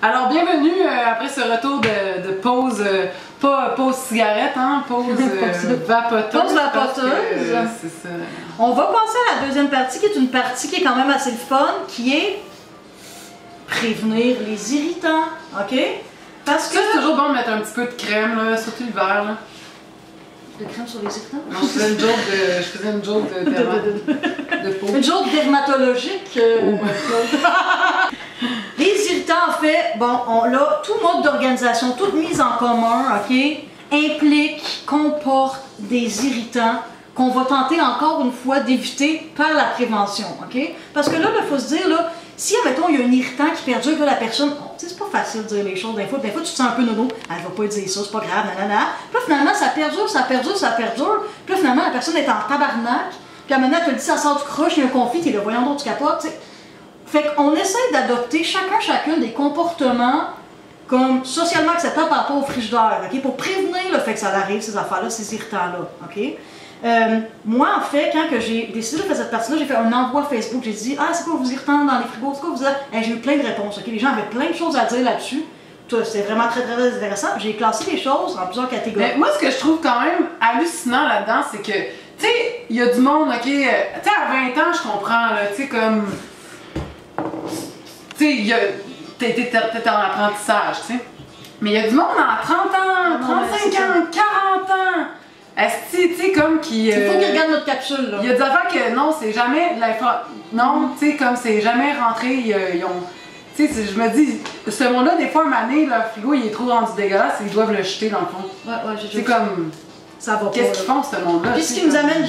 Alors, bienvenue après ce retour de pause, pas pause cigarette, hein, pause vapoteuse. Pause vapoteuse. C'est ça. On va passer à la deuxième partie, qui est une partie qui est quand même assez fun, qui est prévenir les irritants, ok? Parce que... C'est toujours bon de mettre un petit peu de crème, là, surtout l'hiver, là. De crème sur les irritants? Non, je faisais une joke de peau. Une joke dermatologique. Les irritants, en fait, bon, là, tout mode d'organisation, toute mise en commun, ok, implique, comporte des irritants qu'on va tenter encore une fois d'éviter par la prévention, ok? Parce que là, il faut se dire, là, si, admettons, il y a un irritant qui perdure, que la personne, tu sais, c'est pas facile de dire les choses, des fois tu te sens un peu nono, elle va pas dire ça, c'est pas grave, nanana. Puis là, finalement, ça perdure, puis là, finalement, la personne est en tabarnak, puis maintenant, elle te dit, ça sort du croche, il y a un conflit, et le voyant d'autre, tu capotes, tu sais. Fait qu'on essaie d'adopter chacune des comportements comme socialement acceptables par rapport au frigidaire, ok? Pour prévenir le fait que ça arrive, ces affaires-là, ces irritants-là, ok? Moi, en fait, quand j'ai décidé de faire cette partie-là, j'ai fait un envoi Facebook. J'ai dit, ah, c'est quoi vos irritants dans les frigos? C'est quoi vous êtes? J'ai eu plein de réponses. Okay? Les gens avaient plein de choses à dire là-dessus. C'était vraiment très intéressant. J'ai classé les choses en plusieurs catégories. Mais moi, ce que je trouve quand même hallucinant là-dedans, c'est que, tu sais, il y a du monde, ok, tu sais, à 20 ans, je comprends, là, tu sais, comme. Tu sais, t'es en apprentissage, tu sais. Mais il y a du monde à 30 ans, 35 ans, 40 ans. Est-ce tu sais, comme qui. Il faut qu'ils regardent notre capsule, là. Il y a des affaires que non, c'est jamais. Non, tu sais, comme c'est jamais rentré, ils ont. Tu sais, je me dis, ce monde-là, des fois, un année, leur frigo, il est trop rendu dégueulasse, ils doivent le jeter dans le fond. Ouais, c'est comme. Ça va pas. Qu'est-ce qu'ils font, ce monde-là? Puis ce qui nous amène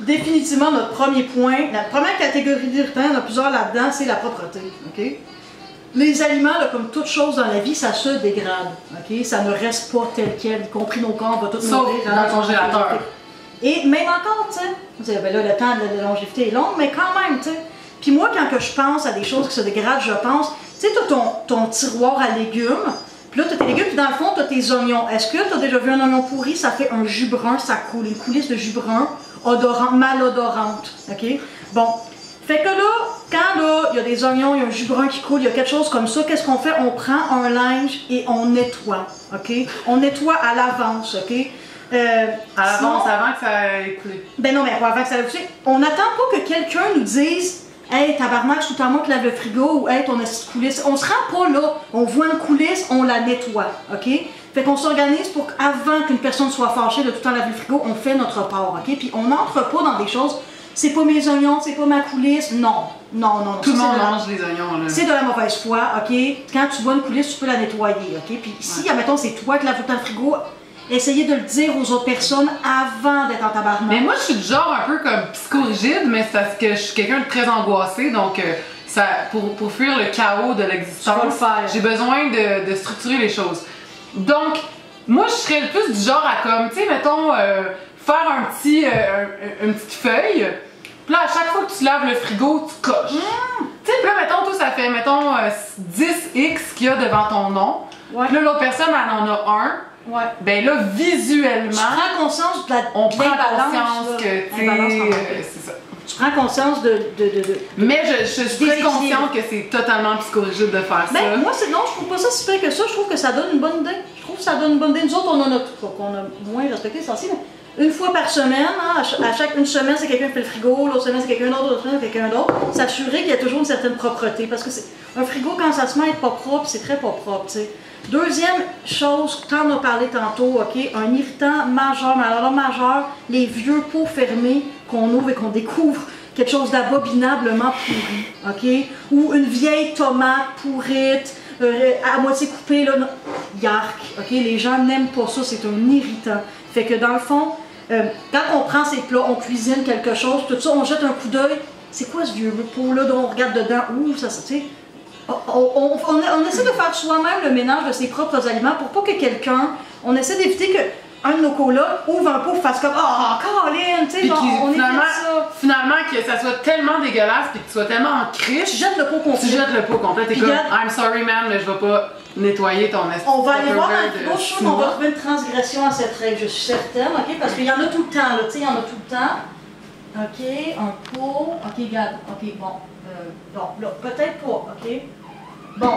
définitivement notre premier point. La première catégorie d'irritants, il y en a plusieurs là-dedans, c'est la propreté. OK? Les aliments, là, comme toute chose dans la vie, ça se dégrade. Okay? Ça ne reste pas tel quel, y compris nos corps, on va tout mourir dans le congélateur. Et même encore, tu sais, ben là, le temps de longévité est long, mais quand même, tu sais. Puis moi, quand que je pense à des choses qui se dégradent, je pense, tu sais, tu as ton tiroir à légumes, puis là, tu as tes légumes, puis dans le fond, tu as tes oignons. Est-ce que tu as déjà vu un oignon pourri? Ça fait un jus brun, ça coule, une coulisse de jus brun, malodorante. OK? Bon. Fait que là, quand il y a des oignons, il y a un jus brun qui coule, il y a quelque chose comme ça, qu'est-ce qu'on fait? On prend un linge et on nettoie, ok? On nettoie à l'avance, ok? À l'avance, avant que ça ait coulé. Ben non, mais avant que ça ait coulé. On n'attend pas que quelqu'un nous dise « Hey, tabarnak, c'est tout à moi qui lave le frigo » ou « Hey, ton petite coulisse ». On se rend pas là. On voit une coulisse, on la nettoie, ok? Fait qu'on s'organise pour qu'avant qu'une personne soit fâchée de tout le temps laver le frigo, on fait notre part, ok? Puis on n'entre pas dans des choses... C'est pas mes oignons, c'est pas ma coulisse. Non. Tout le monde mange les oignons, là. C'est de la mauvaise foi, ok? Quand tu vois une coulisse, tu peux la nettoyer, ok? Puis si, admettons, c'est toi qui laves tout le temps le frigo, essayez de le dire aux autres personnes avant d'être en tabarnak. Mais moi, je suis du genre un peu comme psychorigide, mais c'est parce que je suis quelqu'un de très angoissé, donc pour fuir le chaos de l'existence, j'ai besoin de structurer les choses. Donc, moi, je serais le plus du genre à comme, tu sais, mettons, faire une petite feuille. Puis là, à chaque fois que tu laves le frigo, tu coches. Tu sais, puis là, mettons, toi, ça fait, mettons, 10x qu'il y a devant ton nom. Ouais. Puis là, l'autre personne, elle en a un. Ouais. Ben là, visuellement, tu prends conscience de la on prend conscience que, tu sais, c'est ça. Tu prends conscience de... Mais je suis très consciente que c'est totalement psychorigide de faire ça. Moi, non, je trouve pas ça si pire que ça. Je trouve que ça donne une bonne idée. Je trouve que ça donne une bonne idée. Nous autres, on en a moins respecté ça aussi, mais une fois par semaine, hein, à chaque une semaine, c'est quelqu'un qui fait le frigo, l'autre semaine, c'est quelqu'un d'autre, l'autre semaine, c'est quelqu'un d'autre. S'assurer qu'il y a toujours une certaine propreté. Parce que un frigo, quand ça se met à être pas propre, c'est très pas propre, tu sais. Deuxième chose, tu en as parlé tantôt, ok, un irritant majeur, mais alors là, majeur, les vieux pots fermés qu'on ouvre et qu'on découvre quelque chose d'abominablement pourri, ok, ou une vieille tomate pourrite, à moitié coupée, là, yark, ok, les gens n'aiment pas ça, c'est un irritant. Fait que dans le fond, quand on prend ces plats, on cuisine quelque chose, tout ça, on jette un coup d'œil, c'est quoi ce vieux pot-là dont on regarde dedans, ouh, ça, tu sais. On essaie de faire soi-même le ménage de ses propres aliments pour pas que quelqu'un, on essaie d'éviter que un de nos colocs ouvre un pot et fasse comme « Ah, Caroline, tu sais, on finalement, ça. » Finalement, que ça soit tellement dégueulasse et que tu sois tellement en crise. Tu jettes le pot complet. Tu jettes le pot complet. T'es comme « I'm sorry, man, mais je vais pas nettoyer ton espace. » On va aller voir dans le frigo, je suis sûre qu'on va trouver une transgression à cette règle, je suis certaine, ok? Parce qu'il y en a tout le temps, là, tu sais, il y en a tout le temps. Ok, un pot, ok, regarde, ok, bon, là, peut-être pas, ok? Bon.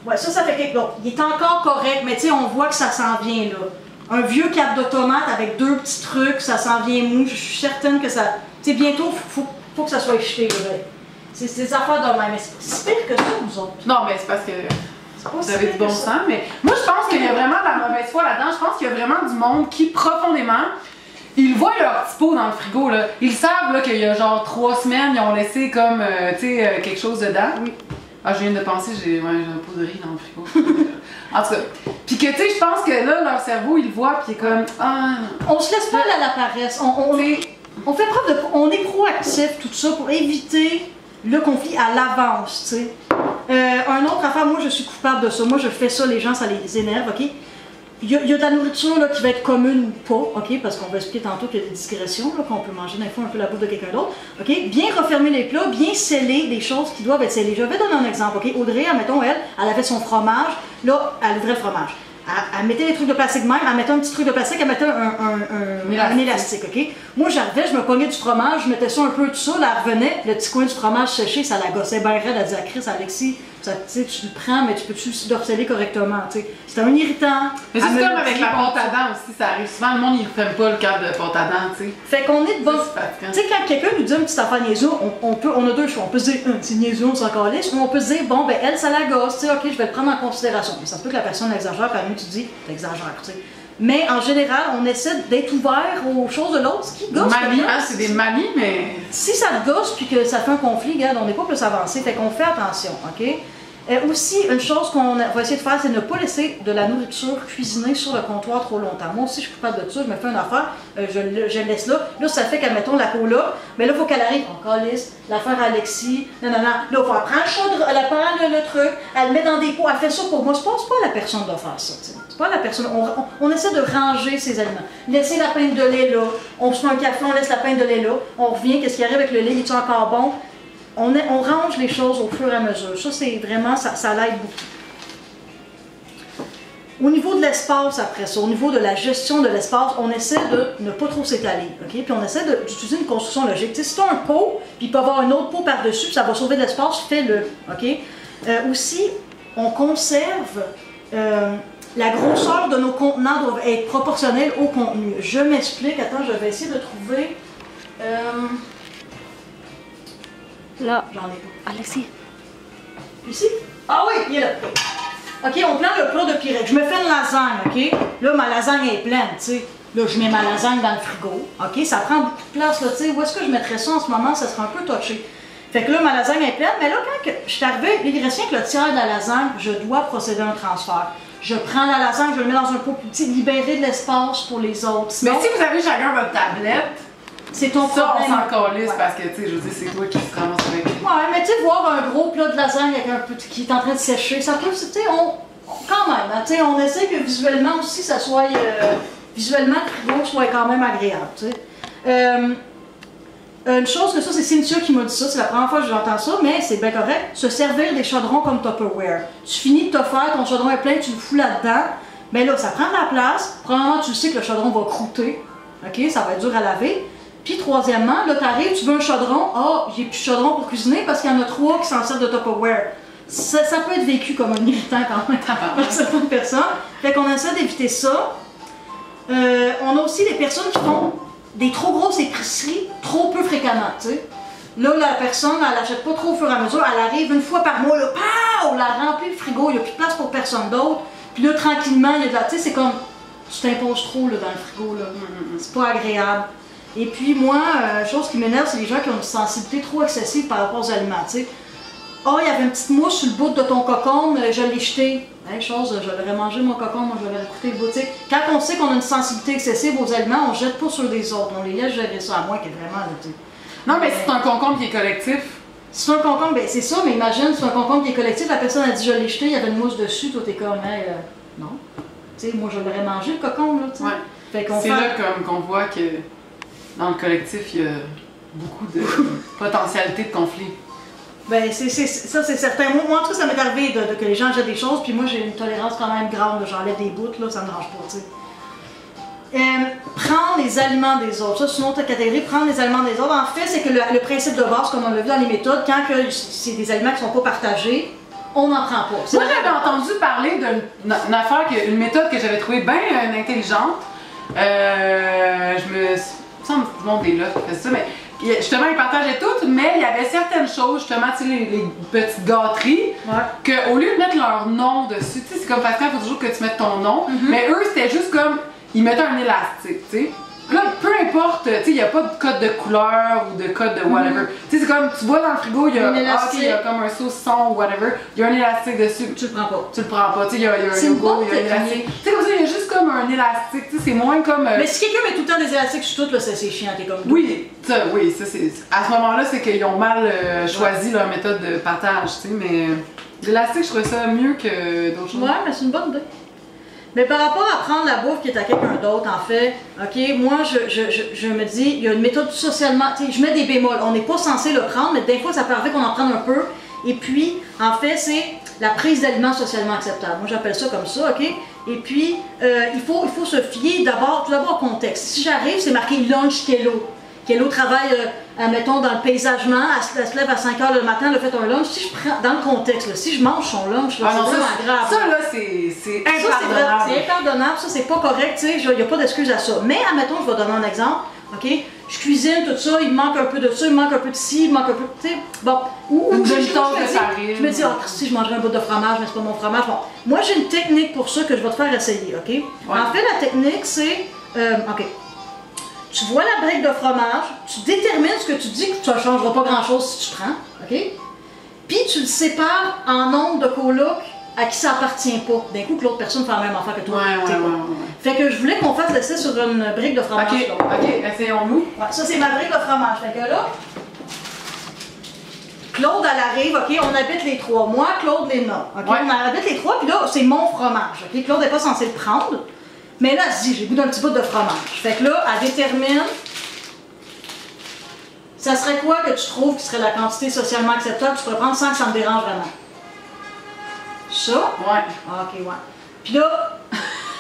Ouais, ça fait quelque... Donc, il est encore correct, mais tu sais, on voit que ça s'en vient, là. Un vieux cap de tomate avec 2 petits trucs, ça s'en vient mou. Je suis certaine que ça... Tu sais, bientôt, faut que ça soit jeté, là. C'est des affaires de même. Mais c'est pas si pire que ça, nous autres. Non, mais c'est parce que vous avez du bon sens, mais moi, je pense qu'il y a vraiment de la mauvaise foi là-dedans. Je pense qu'il y a vraiment du monde qui, profondément, ils voient leur petit pot dans le frigo, là. Ils savent, là, qu'il y a genre 3 semaines, ils ont laissé comme, tu sais, quelque chose dedans. Oui. Ah, je viens de penser, j'ai un pot de riz dans le frigo. En tout cas. Puis que, tu sais, je pense que là, leur cerveau, il le voit, puis il est comme, ah. On se laisse pas aller à la paresse. On fait preuve de... On est proactif, tout ça, pour éviter le conflit à l'avance, tu sais. Un autre affaire, moi, je suis coupable de ça. Moi, je fais ça, les gens, ça les énerve, OK? Il y a de la nourriture là, qui va être commune ou pas, OK? Parce qu'on va expliquer tantôt qu'il y a des digressions, qu'on peut manger d'un fois un peu la bouffe de quelqu'un d'autre, OK? Bien refermer les plats, bien sceller les choses qui doivent être scellées. Je vais donner un exemple, OK? Audrey, admettons, elle avait son fromage, là, elle ouvrait le fromage. Elle mettait des trucs de plastique même, elle mettait un petit truc de plastique, elle mettait un élastique, OK? Moi, j'arrivais, je me pognais du fromage, je mettais ça un peu tout ça, là, elle revenait, le petit coin du fromage séché, ça la gossait bien raide, elle disait à Chris, Alexis, tu le prends, mais tu peux-tu le harceler correctement, tu sais? C'était un irritant. Mais c'est comme avec la pâte à dents aussi, ça arrive souvent, le monde, il ne ferme pas le cadre de pâte à dents, tu sais. Fait qu'on est de bon. Tu sais, quand quelqu'un nous dit une petite affaire niaiseux, on a 2 choix. On peut se dire, c'est niaiseux, on s'en calisse, ou on peut se dire, bon, ben elle, ça la gosse, tu sais, ok, je vais le prendre en considération. Mais ça se peut que la personne exagère, quand même, tu dis, t'exagères, tu sais. Mais en général, on essaie d'être ouvert aux choses de l'autre, ce qui gosse. Manie, hein, c'est des manies, mais. Si ça te gosse puis que ça fait un conflit, regarde, on n'est pas plus avancé, fait qu'on fait attention, ok? Aussi, une chose qu'on va essayer de faire, c'est ne pas laisser de la nourriture cuisinée sur le comptoir trop longtemps. Moi aussi, je suis coupable de ça, je me fais une affaire, je le laisse là. Là, ça fait qu'admettons la cola, mais là, il faut qu'elle arrive, on calisse, l'affaire Alexis, non. Là, il faut elle prendre le truc, elle le met dans des pots, elle fait ça pour moi. C'est pas à la personne de faire ça, t'sais. C'est pas à la personne. On essaie de ranger ses aliments. Laisser la pinte de lait là, on se fait un café, on laisse la pinte de lait là, on revient, qu'est-ce qui arrive avec le lait, est-il encore bon? On range les choses au fur et à mesure. Ça, c'est vraiment, ça l'aide beaucoup. Au niveau de l'espace, après ça, au niveau de la gestion de l'espace, on essaie de ne pas trop s'étaler. Okay? Puis on essaie d'utiliser une construction logique. T'sais, si tu as un pot, puis il peut y avoir un autre pot par-dessus, puis ça va sauver de l'espace, fais-le. Okay? Aussi, on conserve... la grosseur de nos contenants doit être proportionnelle au contenu. Je m'explique. Attends, je vais essayer de trouver... Là. J'en ai pas. Alexis. Ici? Ah oui, il est là. OK, on prend le plat de Pirec. Je me fais une lasagne, OK? Là, ma lasagne est pleine, tu sais. Là, je mets ma lasagne dans le frigo. OK? Ça prend beaucoup de place, là, tu sais. Où est-ce que je mettrais ça en ce moment? Ça serait un peu touché. Fait que là, ma lasagne est pleine. Mais là, quand je suis arrivée, il reste rien que le tiers de la lasagne, je dois procéder à un transfert. Je prends la lasagne, je le mets dans un pot plus petit, libérer de l'espace pour les autres. Sinon, mais si vous avez chacun votre tablette, c'est ton ça, problème. on s'en calisse parce que, tu sais, je veux dire, c'est toi qui te ramasses avec. Ouais, mais tu sais, voir un gros plat de lasagne avec un peu qui est en train de sécher, ça peut, tu sais, quand même, hein, tu sais, on essaie que visuellement aussi, ça soit, visuellement, le frigo soit quand même agréable, tu sais. Une chose que ça, c'est Cynthia qui m'a dit ça, c'est la première fois que j'entends ça, mais c'est bien correct, se servir des chaudrons comme Tupperware. Tu finis de te faire, ton chaudron est plein, tu le fous là-dedans, mais là, ça prend de la place, premièrement, tu sais que le chaudron va croûter, ok, ça va être dur à laver. Puis troisièmement, là t'arrives, tu veux un chaudron, j'ai plus de chaudron pour cuisiner parce qu'il y en a 3 qui s'en servent de Tupperware. Ça peut être vécu comme un irritant quand même par certaines personnes. Fait qu'on essaie d'éviter ça. On a aussi des personnes qui font des trop grosses épiceries trop peu fréquemment, tu sais. Là, la personne, elle n'achète pas trop au fur et à mesure, elle arrive une fois par mois, là, pow, la remplit le frigo, il n'y a plus de place pour personne d'autre. Puis là, tranquillement, il y a de la, tu sais, c'est comme, tu t'imposes trop là, dans le frigo, là. C'est pas agréable. Et puis moi, chose qui m'énerve, c'est les gens qui ont une sensibilité trop excessive par rapport aux aliments, tu sais. Il y avait une petite mousse sur le bout de ton cocon, je l'ai jeté. Chose, je l'aurais mangé mon cocon, moi je l'aurais coûté le bout. Quand on sait qu'on a une sensibilité excessive aux aliments, on ne jette pas sur les autres, on les laisse gérer ça, à moins qu'il y ait vraiment... Non, mais c'est un concombre qui est collectif. C'est un concombre, ben c'est ça, mais imagine, c'est un concombre qui est collectif, la personne a dit je l'ai jeté, il y avait une mousse dessus, toi t'es comme, non. Tu sais, moi je l'aurais mangé le cocombe, là, tu sais. Ouais. C'est là qu'on voit que dans le collectif, il y a beaucoup de potentialité de conflit. Ben, ça c'est certain. Moi, en tout cas, ça m'est arrivé que les gens jettent des choses, puis moi j'ai une tolérance quand même grande, j'enlève des bouts, là, ça me dérange pas, tu sais. Prendre les aliments des autres, ça c'est une autre catégorie, prendre les aliments des autres. En fait, c'est que le principe de base, comme on l'a vu dans les méthodes, quand c'est des aliments qui ne sont pas partagés, on n'en prend pas. Moi, j'avais entendu parler d'une affaire, une méthode que j'avais trouvée bien intelligente. Je me semble que tout le monde est là qui fait ça, mais justement, ils partageaient tout, mais il y avait certaines choses, justement, tu sais, les petites gâteries, qu'au lieu de mettre leur nom dessus, tu sais, c'est comme parce qu'il faut toujours que tu mettes ton nom, mais eux, c'était juste comme, ils mettaient un élastique, tu sais. Là, peu importe, tu sais, il n'y a pas de code de couleur ou de code de whatever. Tu sais, c'est comme, tu vois dans le frigo, il y a comme un saucisson ou whatever, il y a un élastique dessus. Tu le prends pas. Tu le prends pas, tu sais, il y a un logo, il y a un élastique. Tu sais, comme ça, il y a juste comme un élastique, tu sais, c'est moins comme... Mais si quelqu'un met tout le temps des élastiques sur tout, là, c'est chiant, t'es comme... Oui, ça c'est... À ce moment-là, c'est qu'ils ont mal choisi leur méthode de partage, tu sais, mais... L'élastique, je trouvais ça mieux que d'autres choses. Ouais, mais c'est une bonne idée. Mais par rapport à prendre la bouffe qui est à quelqu'un d'autre, en fait, ok, moi je me dis, il y a une méthode socialement, tu sais, je mets des bémols, on n'est pas censé le prendre, mais des fois ça peut arriver qu'on en prenne un peu. Et puis, en fait, c'est la prise d'aliments socialement acceptable. Moi j'appelle ça comme ça, ok? Et puis, il faut se fier tout d'abord au contexte. Si j'arrive, c'est marqué lunch Kello. Kello travaille, mettons, dans le paysagement, elle se lève à 5 h le matin, elle a fait un lunch. Si je prends, dans le contexte, là, si je mange son lunch, là, c'est vraiment grave. Ça, là, c'est impardonnable. C'est impardonnable, ça, c'est pas correct, tu sais, il n'y a pas d'excuse à ça. Mais, admettons, je vais donner un exemple, ok? Je cuisine, tout ça, il me manque un peu de ça, il me manque un peu de ci, il me manque un peu de, tu sais, bon. Une demi-tasse de farine. Je me dis, oh, si je mangerais un bout de fromage, mais c'est pas mon fromage. Bon, moi, j'ai une technique pour ça que je vais te faire essayer, ok? Ouais. En fait, la technique, c'est, ok. Tu vois la brique de fromage, tu détermines ce que tu dis, que tu ne changeras pas grand-chose si tu prends, ok? Puis tu le sépares en nombre de colocs à qui ça appartient pas. D'un coup, que l'autre personne fait la même affaire que toi. Ouais. Fait que je voulais qu'on fasse l'essai sur une brique de fromage. Ok, essayons-nous. Ouais, ça, c'est ma brique de fromage. Fait que là, Claude, elle arrive, ok, on habite les trois. Moi, Claude, les noms. Ok, on habite les trois, puis là, c'est mon fromage. Ok, Claude n'est pas censé le prendre. Mais là, elle se dit, j'ai goût d'un petit bout de fromage. Fait que là, elle détermine, ça serait quoi que tu trouves qui serait la quantité socialement acceptable que tu pourrais prendre sans que ça me dérange vraiment? Ça? Ouais. Ok, ouais. Puis là,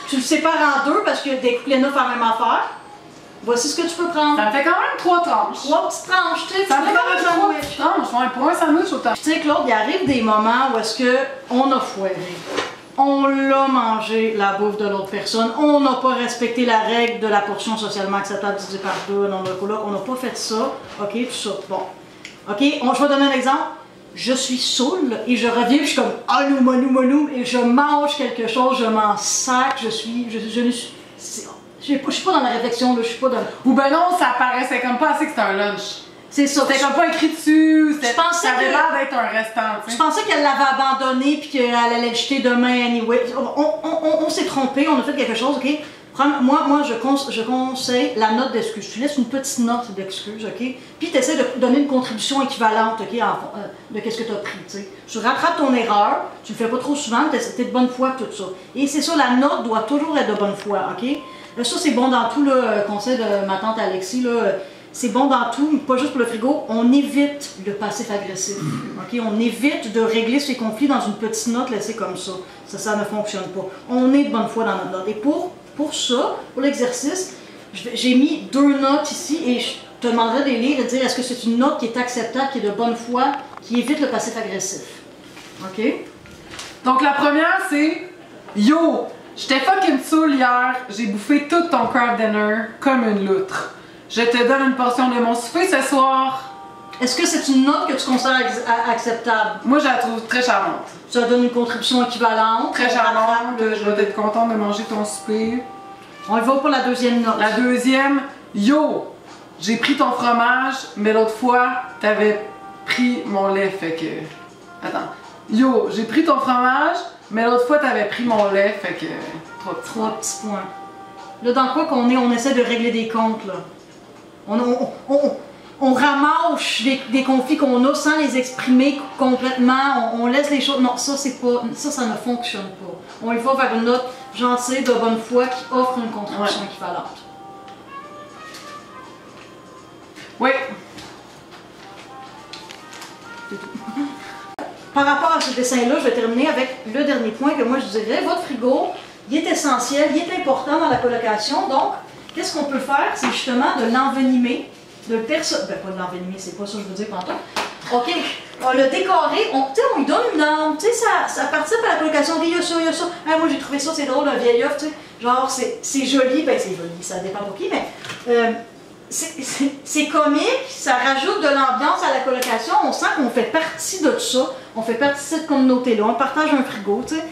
tu le sépares en deux parce que des Léna fait la même affaire. Voici ce que tu peux prendre. Ça me fait quand même 3 tranches. 3 petites tranches, tu sais. Ça me fait quand même 3 petites tranches. Ouais, pour un sandwich autant. Tu sais, Claude, il arrive des moments où est-ce qu'on a foiré. On l'a mangé, la bouffe de l'autre personne. On n'a pas respecté la règle de la portion socialement acceptable divisée par 2, non de coloc. On n'a pas fait ça. OK, tout ça. Bon. OK, je vais donner un exemple. Je suis saoule et je reviens, je suis comme monou, et je mange quelque chose, je m'en sac, je suis pas dans la réflexion, là, je suis pas dans... Ou ben non, ça paraissait comme pas assez que c'était un lunch. C'est ça. C'était comme pas écrit dessus, ça avait l'air d'être un restant, tu sais. Je pensais qu'elle l'avait abandonné puis qu'elle allait le jeter demain anyway. On s'est trompé, on a fait quelque chose, ok? Moi je conseille la note d'excuse. Tu laisses une petite note d'excuse, ok? Puis tu essaies de donner une contribution équivalente, ok? De qu'est-ce que tu as pris, tu sais. Tu rattrapes ton erreur, tu le fais pas trop souvent, tu es de bonne foi, tout ça. Et c'est ça, la note doit toujours être de bonne foi, ok? Ça, c'est bon dans tout, le conseil de ma tante Alexis, là. C'est bon dans tout, pas juste pour le frigo, on évite le passif agressif. Okay? On évite de régler ces conflits dans une petite note laissée comme ça. Ça ne fonctionne pas. On est de bonne foi dans notre note. Et pour ça, pour l'exercice, j'ai mis 2 notes ici et je te demanderai de les lire et de dire est-ce que c'est une note qui est acceptable, qui est de bonne foi, qui évite le passif agressif. OK? Donc la première, c'est yo, j'étais fucking saoul hier, j'ai bouffé tout ton craft dinner comme une loutre. Je te donne une portion de mon souper ce soir. Est-ce que c'est une note que tu considères acceptable? Moi, je la trouve très charmante. Ça donne une contribution équivalente. Très charmante. Je vais être contente de manger ton souper. On y va pour la deuxième note. La deuxième, yo, j'ai pris ton fromage, mais l'autre fois, t'avais pris mon lait, fait que... Attends. Yo, j'ai pris ton fromage, mais l'autre fois, t'avais pris mon lait, fait que... 3 petits points. Là, dans quoi qu'on est, on essaie de régler des comptes, là. On ramasse des conflits qu'on a sans les exprimer complètement, on laisse les choses... Non, ça ne fonctionne pas. On y va vers une note gentille, de bonne foi, qui offre une contribution équivalente. Oui. Par rapport à ce dessin-là, je vais terminer avec le dernier point que moi je dirais. Votre frigo, il est essentiel, il est important dans la colocation, donc qu'est-ce qu'on peut faire? C'est justement de l'envenimer, de le pas de l'envenimer, c'est pas ça que je veux dire pendant. OK, on l'a décoré, on lui donne une âme, tu sais, ça participe à la colocation. Il y a ça, il y a ça. Ah, moi, j'ai trouvé ça, c'est drôle, un vieil œuf, tu sais. Genre, c'est joli, ben c'est joli, ça dépend pour qui, mais c'est comique, ça rajoute de l'ambiance à la colocation. On sent qu'on fait partie de ça, on fait partie de cette communauté-là, on partage un frigo, tu sais.